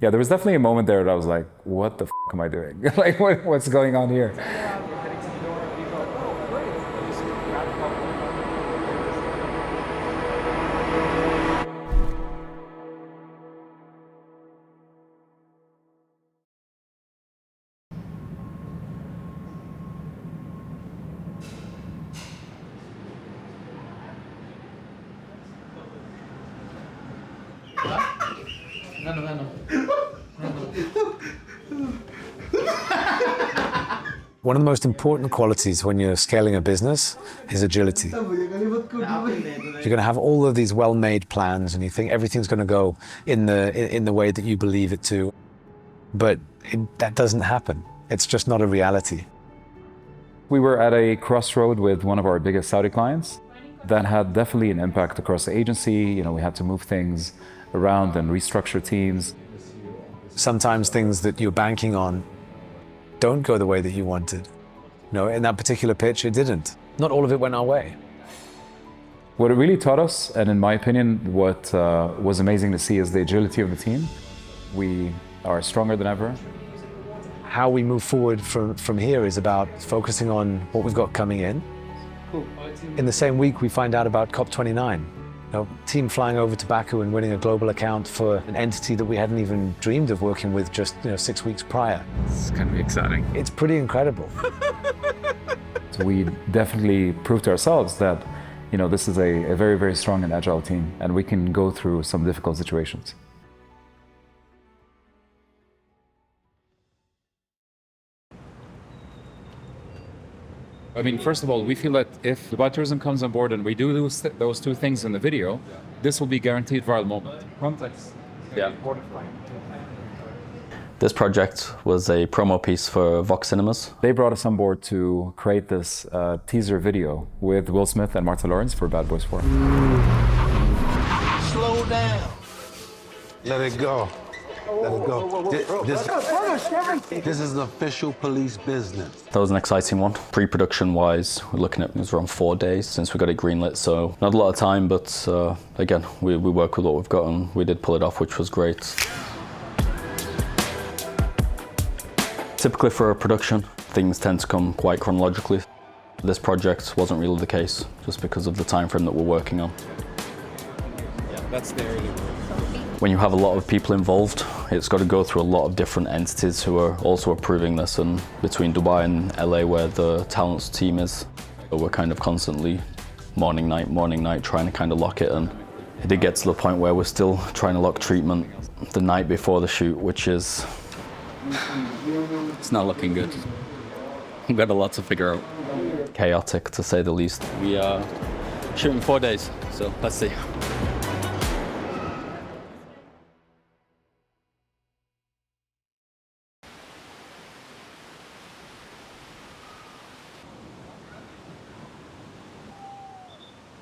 Yeah, there was definitely a moment there that I was like, what the f am I doing? Like, what's going on here? One of the most important qualities when you're scaling a business is agility. You're going to have all of these well-made plans and you think everything's going to go in the way that you believe it to. But that doesn't happen. It's just not a reality. We were at a crossroad with one of our biggest Saudi clients. That had definitely an impact across the agency. You know, we had to move things around and restructure teams. Sometimes things that you're banking on don't go the way that you wanted. No, in that particular pitch, it didn't. Not all of it went our way. What it really taught us, and in my opinion, what was amazing to see is the agility of the team. We are stronger than ever. How we move forward from here is about focusing on what we've got coming in. In the same week, we find out about COP29. Team flying over to Baku and winning a global account for an entity that we hadn't even dreamed of working with just 6 weeks prior. It's going to be exciting. It's pretty incredible. So we definitely proved to ourselves that this is a very, very strong and agile team, and we can go through some difficult situations. I mean, first of all, we feel that if Dubai Tourism comes on board and we do those two things in the video, this will be guaranteed viral moment. Context. Yeah. This project was a promo piece for Vox Cinemas. They brought us on board to create this teaser video with Will Smith and Martha Lawrence for Bad Boys 4. Slow down. Let it go. Let it go. This is official police business. That was an exciting one. Pre-production wise, we're looking at it was around 4 days since we got it greenlit, so not a lot of time, but again, we work with what we've got and we did pull it off, which was great. Typically for a production, things tend to come quite chronologically. This project wasn't really the case, just because of the time frame that we're working on. Yeah, that's the area. When you have a lot of people involved, it's got to go through a lot of different entities who are also approving this, and between Dubai and LA where the talents team is, we're kind of constantly morning, night, trying to kind of lock it, and it did get to the point where we're still trying to lock treatment the night before the shoot, which is, it's not looking good. We've got a lot to figure out. Chaotic, to say the least. We are shooting 4 days, so let's see.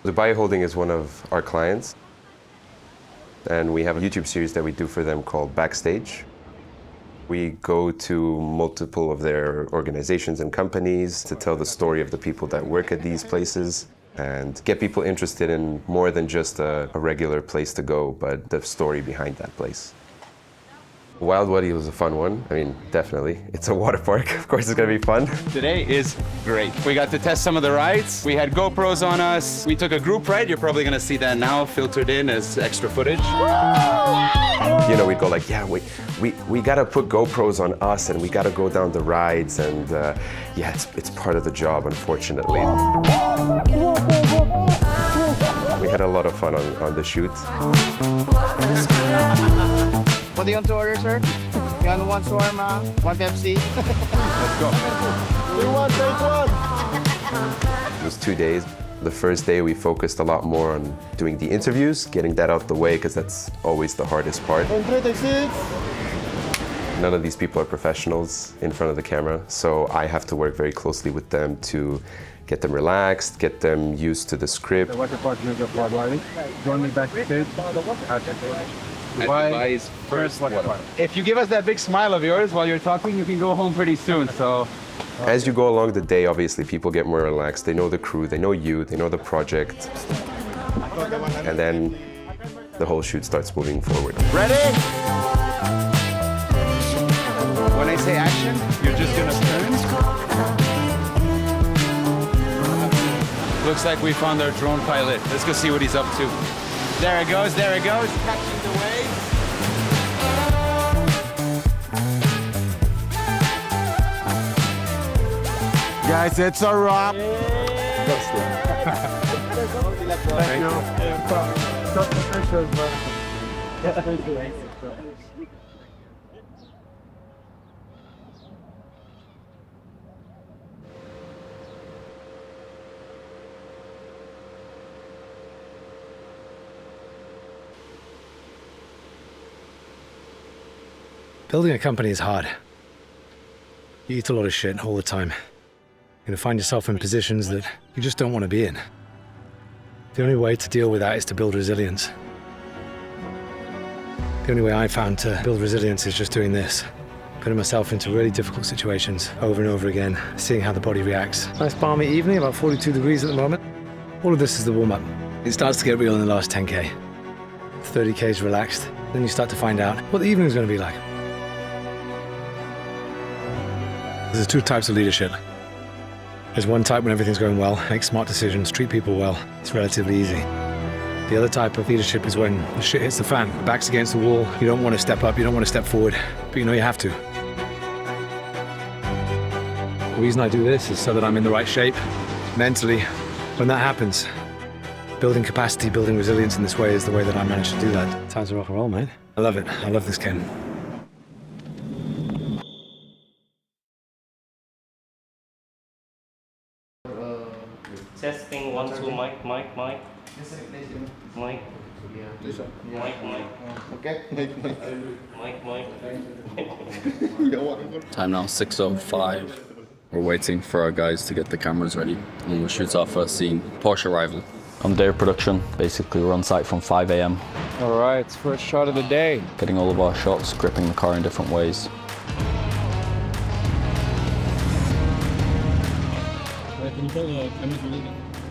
Dubai Holding is one of our clients, and we have a YouTube series that we do for them called Backstage. We go to multiple of their organizations and companies to tell the story of the people that work at these places and get people interested in more than just a regular place to go, but the story behind that place. Wild Wadi was a fun one. I mean, definitely. It's a water park. Of course, it's going to be fun. Today is great. We got to test some of the rides. We had GoPros on us. We took a group ride. You're probably going to see that now filtered in as extra footage. We'd go like, yeah, we got to put GoPros on us and we got to go down the rides. And yeah, it's part of the job, unfortunately. We had a lot of fun on the shoot. What do you want to order, sir? You want one shawarma, one Pepsi? Let's go. 3-1, take 1. It was 2 days. The first day we focused a lot more on doing the interviews, getting that out the way, because that's always the hardest part. And 3, take 6. None of these people are professionals in front of the camera, so I have to work very closely with them to get them relaxed, get them used to the script. The Waterpark Wonders. Join me backstage. Dubai's first waterpark. If you give us that big smile of yours while you're talking, you can go home pretty soon, so. As you go along the day, obviously, people get more relaxed. They know the crew, they know you, they know the project. And then the whole shoot starts moving forward. Ready? looks like we found our drone pilot. Let's go see what he's up to. There it goes, catching the wave. Guys, it's a wrap. Thank you. Just the pictures, Building a company is hard. You eat a lot of shit all the time. You're gonna find yourself in positions that you just don't want to be in. The only way to deal with that is to build resilience. The only way I found to build resilience is just doing this. Putting myself into really difficult situations over and over again, seeing how the body reacts. Nice balmy evening, about 42 degrees at the moment. All of this is the warm-up. It starts to get real in the last 10K. 30K is relaxed. Then you start to find out what the evening is going to be like. There's two types of leadership. There's one type when everything's going well, make smart decisions, treat people well. It's relatively easy. The other type of leadership is when the shit hits the fan, the back's against the wall, you don't want to step up, you don't want to step forward, but you know you have to. The reason I do this is so that I'm in the right shape, mentally. When that happens, building capacity, building resilience in this way is the way that I managed to do that. Times to rock and roll, man. I love it. I love this game. Testing 1 2 mic. Okay. Time now 6:05. We're waiting for our guys to get the cameras ready and we'll shoot our first scene, Porsche arrival. On the day of production, basically we're on site from 5 a.m. All right, first shot of the day. Getting all of our shots, gripping the car in different ways.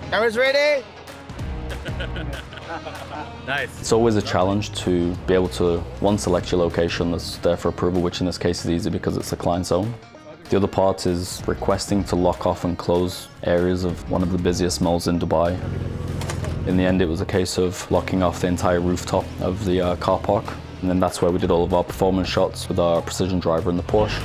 Cameras ready? Nice. It's always a challenge to be able to, one, select your location that's there for approval, which in this case is easy because it's the client's own. The other part is requesting to lock off and close areas of one of the busiest malls in Dubai. In the end, it was a case of locking off the entire rooftop of the car park. And then that's where we did all of our performance shots with our precision driver in the Porsche.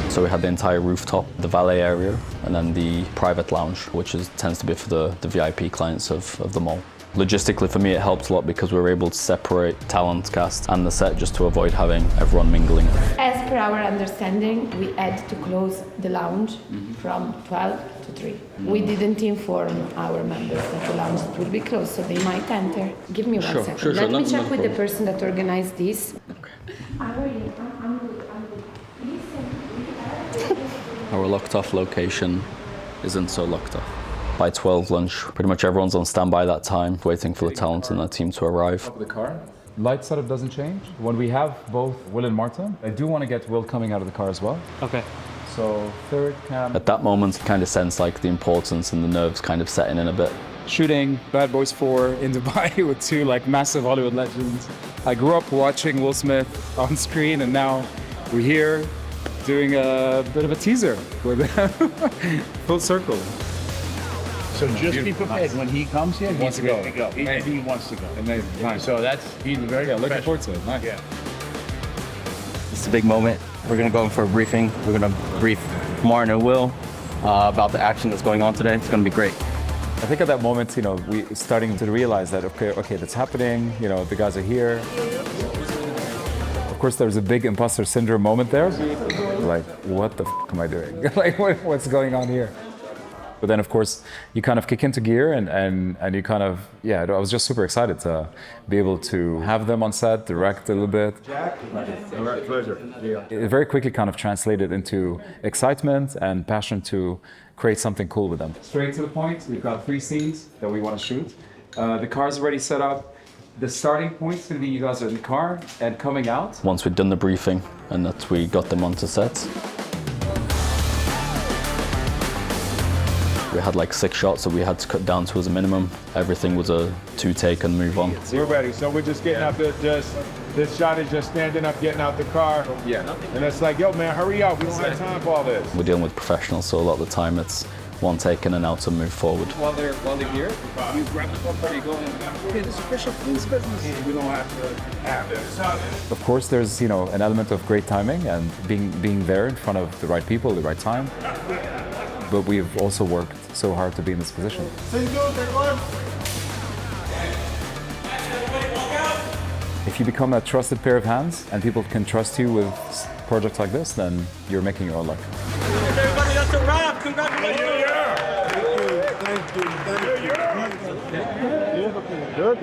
So we had the entire rooftop, the valet area, and then the private lounge, which tends to be for the VIP clients of the mall. Logistically, for me, it helped a lot because we were able to separate talent, cast, and the set just to avoid having everyone mingling. As per our understanding, we had to close the lounge from 12 to 3. We didn't inform our members that the lounge would be closed, so they might enter. Give me one second. Sure, Let me no check with the problem. person that organized this. How are you? I'm good. Our locked off location isn't so locked off. By 12 lunch, pretty much everyone's on standby that time, waiting for the talent and their team to arrive. Top of the car. Light setup doesn't change. When we have both Will and Martin, I do want to get Will coming out of the car as well. Okay. So third cam. At that moment, you kind of sense like the importance and the nerves kind of setting in a bit. Shooting Bad Boys 4 in Dubai with two like massive Hollywood legends. I grew up watching Will Smith on screen, and now we're here doing a bit of a teaser with full circle. So just be prepared. When he comes here, he wants to go. He wants to go. Amazing. Nice. So he's very Looking forward to it. Nice. Yeah. It's a big moment. We're gonna go in for a briefing. We're gonna brief Martin and Will about the action that's going on today. It's gonna be great. I think at that moment, we starting to realize that, okay, that's happening. The guys are here. Of course, there's a big imposter syndrome moment there. Like, what the f am I doing? Like, what's going on here? But then, of course, you kind of kick into gear and you kind of, I was just super excited to be able to have them on set, direct a little bit. All right, pleasure. Yeah. It very quickly kind of translated into excitement and passion to create something cool with them. Straight to the point, we've got 3 scenes that we want to shoot. The car's already set up. The starting point's going to be you guys are in the car and coming out. Once we'd done the briefing and that we got them onto set, We had like 6 shots that we had to cut down to as a minimum. Everything was a 2-take and move on. We're ready. So we're just getting out this shot is just standing up, getting out the car. Yeah. And it's like, yo, man, hurry up. We don't have time for all this. We're dealing with professionals, so a lot of the time it's 1 take in and out to move forward. While they're here, we grab the cup and go, okay, this is official police business. We don't have to have this. Of course, there's an element of great timing and being there in front of the right people at the right time. But we've also worked so hard to be in this position. If you become a trusted pair of hands and people can trust you with projects like this, then you're making your own luck. Everybody, that's a wrap. Congratulations.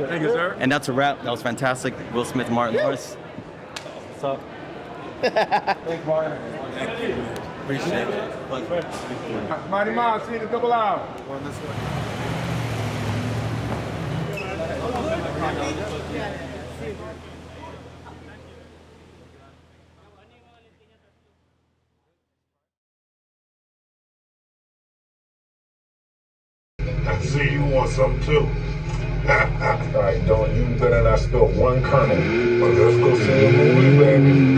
Thank you, sir. And that's a wrap. That was fantastic. Will Smith, Martin Lawrence. What's up? Thanks, Martin. Thank you. Appreciate it. Mighty Mouse, see the double out. I see you want some too. All right, don't you better not spill one kernel. But let's go see a movie, baby.